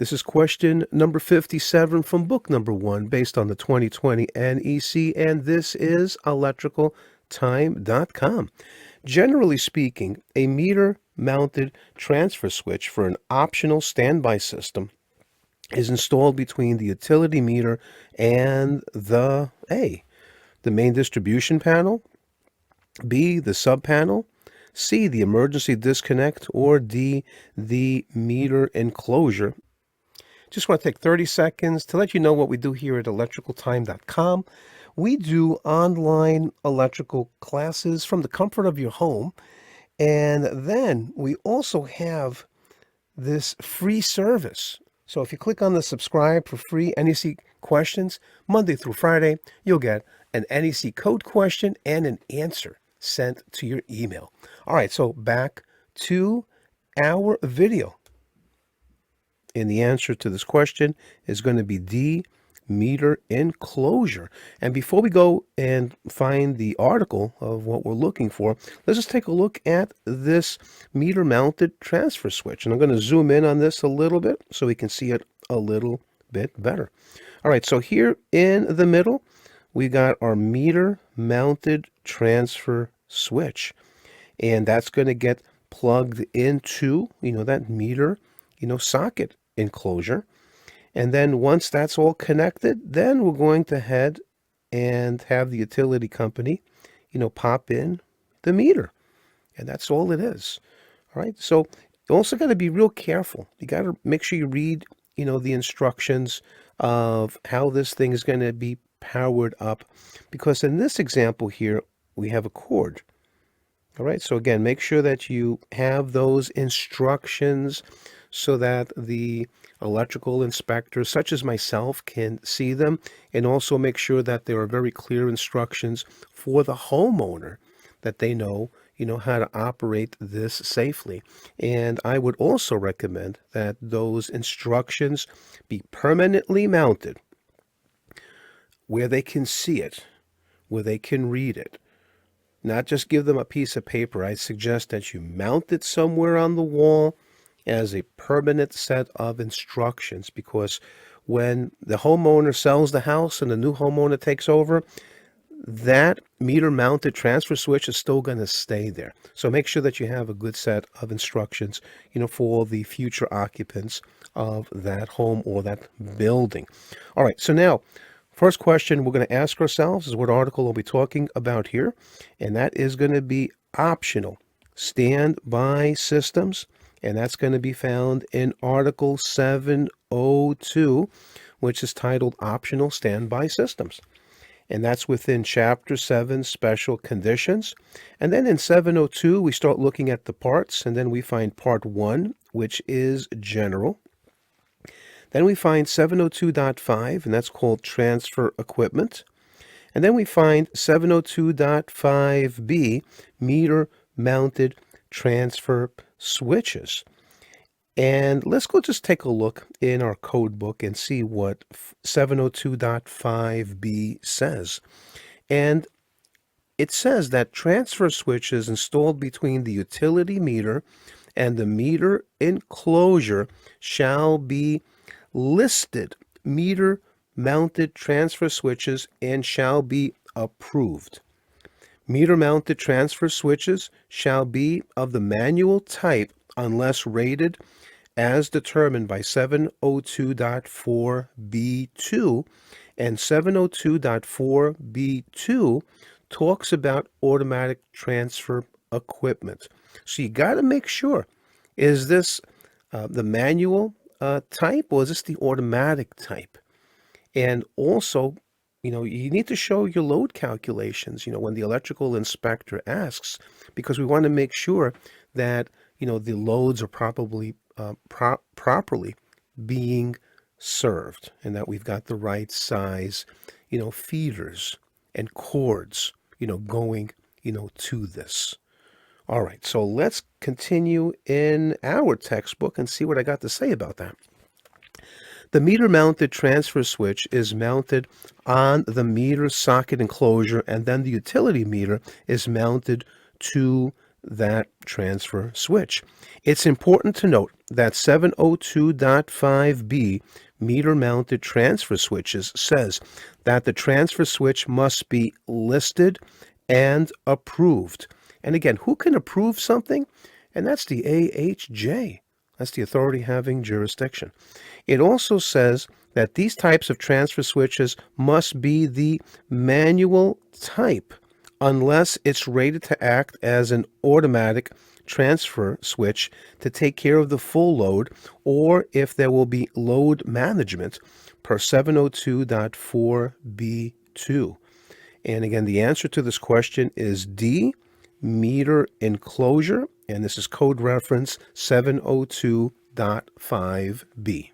This is question number 57 from book number 1 based on the 2020 NEC, and this is electricaltime.com. Generally speaking, a meter-mounted transfer switch for an optional standby system is installed between the utility meter and the main distribution panel, B, the sub panel, C, the emergency disconnect, or D, the meter enclosure. Just want to take 30 seconds to let you know what we do here at electricaltime.com. We do online electrical classes from the comfort of your home. And then we also have this free service. So if you click on the subscribe for free NEC questions, Monday through Friday, you'll get an NEC code question and an answer sent to your email. All right, so back to our video. And the answer to this question is going to be D, meter enclosure. And before we go and find the article of what we're looking for, let's just take a look at this meter mounted transfer switch. And I'm going to zoom in on this a little bit so we can see it a little bit better. All right, so here in the middle, we got our meter mounted transfer switch. And that's going to get plugged into, that meter, socket enclosure. And then once that's all connected, then we're going to head and have the utility company, pop in the meter. And that's all it is. All right. So you also got to be real careful. You got to make sure you read, the instructions of how this thing is going to be powered up. Because in this example here, we have a cord. All right. So again, make sure that you have those instructions so that the electrical inspectors, such as myself, can see them, and also make sure that there are very clear instructions for the homeowner that they know, how to operate this safely. And I would also recommend that those instructions be permanently mounted where they can see it, where they can read it. Not just give them a piece of paper. I suggest that you mount it somewhere on the wall as a permanent set of instructions, because when the homeowner sells the house and the new homeowner takes over, that meter mounted transfer switch is still going to stay there. So make sure that you have a good set of instructions, for the future occupants of that home or that building. All right. So now, first question we're going to ask ourselves is what article are we talking about here? And that is going to be optional standby systems. And that's going to be found in Article 702, which is titled Optional Standby Systems. And that's within Chapter 7, Special Conditions. And then in 702, we start looking at the parts, and then we find Part 1, which is General. Then we find 702.5, and that's called Transfer Equipment. And then we find 702.5b, Meter Mounted Transfer Switches. And let's go just take a look in our code book and see what 702.5b says. And it says that transfer switches installed between the utility meter and the meter enclosure shall be listed meter mounted transfer switches and shall be approved. Meter-mounted transfer switches shall be of the manual type unless rated as determined by 702.4b2, and 702.4b2 talks about automatic transfer equipment. So you got to make sure, is this the manual type or is this the automatic type? And also, you need to show your load calculations, when the electrical inspector asks, because we want to make sure that, the loads are properly being served and that we've got the right size, feeders and cords, going, to this. All right, so let's continue in our textbook and see what I got to say about that. The meter-mounted transfer switch is mounted on the meter socket enclosure, and then the utility meter is mounted to that transfer switch. It's important to note that 702.5b meter-mounted transfer switches says that the transfer switch must be listed and approved. And again, who can approve something? And that's the AHJ. That's the authority having jurisdiction. It also says that these types of transfer switches must be the manual type unless it's rated to act as an automatic transfer switch to take care of the full load, or if there will be load management per 702.4b2. And again, the answer to this question is D, meter enclosure, and this is code reference 702.5b.